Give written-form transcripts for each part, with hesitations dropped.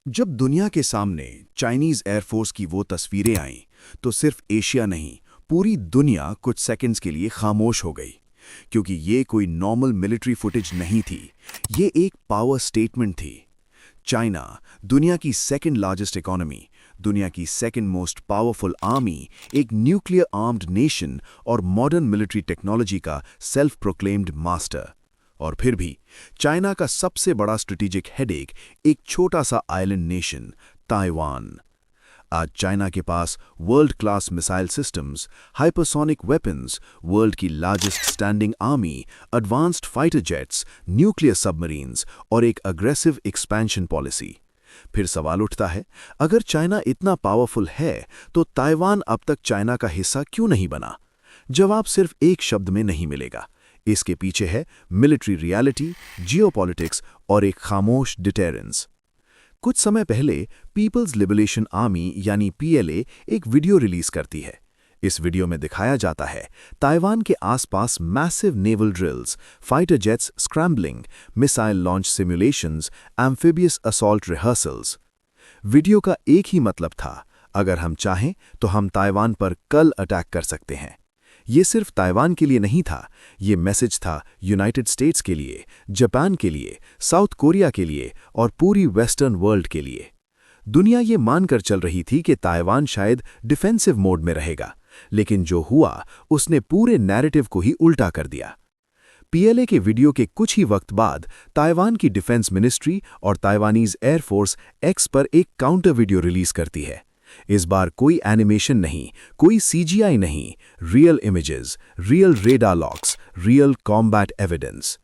जब दुनिया के सामने चाइनीज एयरफोर्स की वो तस्वीरें आईं, तो सिर्फ एशिया नहीं, पूरी दुनिया कुछ सेकंड्स के लिए खामोश हो गई। क्योंकि ये कोई नॉर्मल मिलिट्री फुटेज नहीं थी, ये एक पावर स्टेटमेंट थी। चाइना, दुनिया की सेकंड लार्जेस्ट इकोनॉमी, दुनिया की सेकंड मोस्ट पावरफुल आर्मी, एक न्यूक्लियर आर्म्ड नेशन और मॉडर्न मिलिट्री टेक्नोलॉजी का सेल्फ प्रोक्लेम्ड मास्टर। और फिर भी चाइना का सबसे बड़ा स्ट्रेटेजिक हेडेक एक छोटा सा आइलैंड नेशन ताइवान। आज चाइना के पास world class missile systems, hypersonic weapons, world की largest standing army, advanced fighter jets, nuclear submarines और एक अग्रेसिव एक्सपेंशन पॉलिसी। फिर सवाल उठता है, अगर चाइना इतना पावरफुल है तो ताइवान अब तक चाइना का हिस्सा क्यों नहीं बना? जवाब सिर्फ एक शब्द में नहीं मिलेगा। इसके पीछे है मिलिट्री रियलिटी, जियोपॉलिटिक्स और एक खामोश डिटेरेंस। कुछ समय पहले पीपल्स लिबरेशन आर्मी यानी पीएलए एक वीडियो रिलीज करती है। इस वीडियो में दिखाया जाता है ताइवान के आसपास massive naval drills, fighter jets scrambling, missile launch simulations, amphibious assault rehearsals. Video का एक ही मतलब था, अगर हम चाहें तो हम ताइवान पर कल अटैक कर सकते हैं। ये सिर्फ ताइवान के लिए नहीं था, ये मैसेज था यूनाइटेड स्टेट्स के लिए, जापान के लिए, साउथ कोरिया के लिए और पूरी वेस्टर्न वर्ल्ड के लिए। दुनिया ये मानकर चल रही थी कि ताइवान शायद डिफेंसिव मोड में रहेगा, लेकिन जो हुआ उसने पूरे नैरेटिव को ही उल्टा कर दिया। पीएलए के वीडियो के कुछ ही वक्त बाद ताइवान की डिफेंस मिनिस्ट्री और ताइवानीज एयरफोर्स एक्स पर एक काउंटर वीडियो रिलीज करती है। इस बार कोई एनिमेशन नहीं, कोई सीजीआई नहीं, real images, real radar locks, real combat evidence.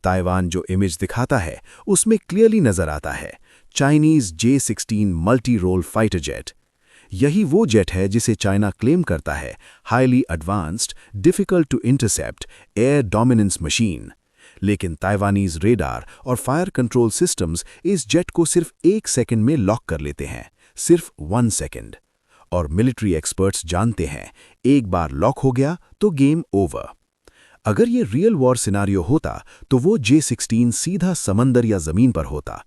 Taiwan जो इमेज दिखाता है उसमें क्लियरली नजर आता है Chinese J-16 multi role fighter jet. यही वो जेट है जिसे चाइना क्लेम करता है highly advanced, difficult to intercept air dominance machine. लेकिन ताइवानीज रेडार और फायर कंट्रोल सिस्टम्स इस जेट को सिर्फ 1 सेकंड में लॉक कर लेते हैं, सिर्फ 1 सेकंड। और मिलिट्री एक्सपर्ट्स जानते हैं, एक बार लॉक हो गया तो गेम ओवर। अगर ये रियल वॉर सिनारियो होता तो वो J-16 सीधा समंदर या जमीन पर होता।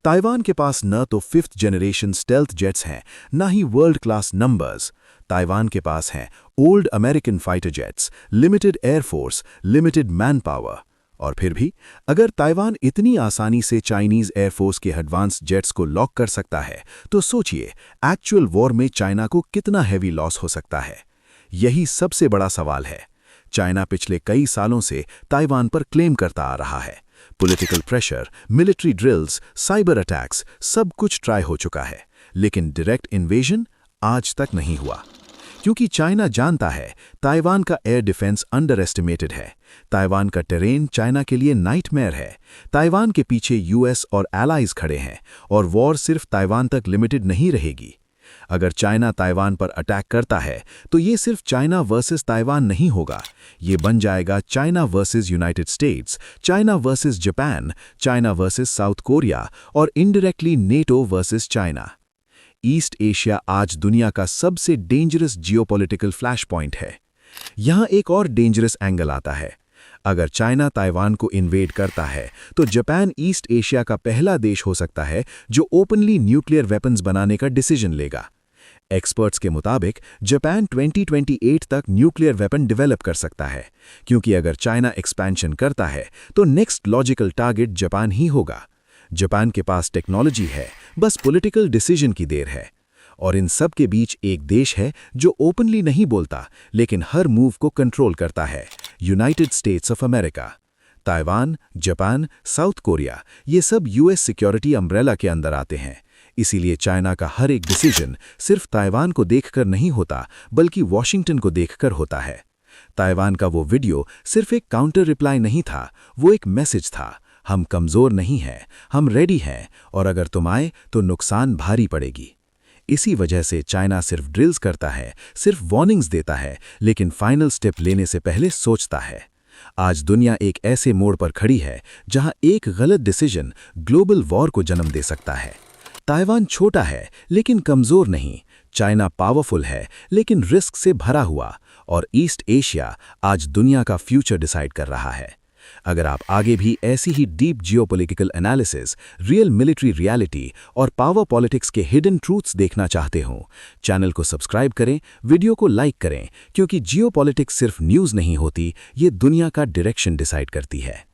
ताइवान के पास न तो 5th जनरेशन स्टेल्थ जेट्स हैं, ना ही वर्ल्ड क्लास नंबर्स। ताइवान के पास हैं old American fighter jets, limited air force, limited man power. और फिर भी अगर ताइवान इतनी आसानी से चाइनीज एयरफोर्स के एडवांस जेट्स को लॉक कर सकता है, तो सोचिए एक्चुअल वॉर में चाइना को कितना हैवी लॉस हो सकता है। यही सबसे बड़ा सवाल है। चाइना पिछले कई सालों से ताइवान पर क्लेम करता आ रहा है। Political pressure, military drills, cyber attacks, सब कुछ ट्राई हो चुका है, लेकिन डायरेक्ट इन्वेजन आज तक नहीं हुआ। क्योंकि चाइना जानता है ताइवान का एयर डिफेंस अंडर एस्टिमेटेड है। ताइवान का टेरेन चाइना के लिए नाइटमेयर है। ताइवान के पीछे यूएस और एलाइज खड़े हैं और वॉर सिर्फ ताइवान तक लिमिटेड नहीं रहेगी। अगर चाइना ताइवान पर अटैक करता है तो ये सिर्फ चाइना वर्सेस ताइवान नहीं होगा, ये बन जाएगा China versus United States, China versus Japan, China versus South Korea और indirectly NATO versus China. East Asia आज दुनिया का सबसे डेंजरस जियोपॉलिटिकल फ्लैश पॉइंट है। यहाँ एक और डेंजरस एंगल आता है। अगर चाइना ताइवान को इन्वेड करता है तो जापान ईस्ट एशिया का पहला देश हो सकता है जो ओपनली न्यूक्लियर वेपन्स बनाने का डिसीजन लेगा। एक्सपर्ट्स के मुताबिक जापान 2028 तक न्यूक्लियर वेपन डेवलप कर सकता है, क्योंकि अगर चाइना एक्सपेंशन करता है तो नेक्स्ट लॉजिकल टारगेट जापान ही होगा। जापान के पास टेक्नोलॉजी है, बस पॉलिटिकल डिसीजन की देर है। और इन सब के बीच एक देश है जो ओपनली नहीं बोलता लेकिन हर मूव को कंट्रोल करता है, United states of America. Taiwan, Japan, south Korea, ये सब यूएस सिक्योरिटी अम्ब्रेला के अंदर आते हैं। इसीलिए चाइना का हर एक डिसीजन सिर्फ ताइवान को देखकर नहीं होता, बल्कि वॉशिंगटन को देखकर होता है। ताइवान का वो वीडियो सिर्फ एक काउंटर रिप्लाई नहीं था, वो एक मैसेज था। हम कमज़ोर नहीं हैं, हम रेडी हैं, और अगर तुम आए तो नुकसान भारी पड़ेगी। इसी वजह से चाइना सिर्फ ड्रिल्स करता है, सिर्फ वार्निंग्स देता है, लेकिन फाइनल स्टेप लेने से पहले सोचता है। आज दुनिया एक ऐसे मोड़ पर खड़ी है जहां एक गलत डिसीजन ग्लोबल वॉर को जन्म दे सकता है। ताइवान छोटा है लेकिन कमज़ोर नहीं, चाइना पावरफुल है लेकिन रिस्क से भरा हुआ, और ईस्ट एशिया आज दुनिया का फ्यूचर डिसाइड कर रहा है। अगर आप आगे भी ऐसी ही deep geopolitical analysis, real military reality और पावर पॉलिटिक्स के हिडन ट्रूथ्स देखना चाहते हो, चैनल को सब्सक्राइब करें, वीडियो को लाइक करें, क्योंकि जियोपॉलिटिक्स सिर्फ न्यूज़ नहीं होती, ये दुनिया का डायरेक्शन डिसाइड करती है।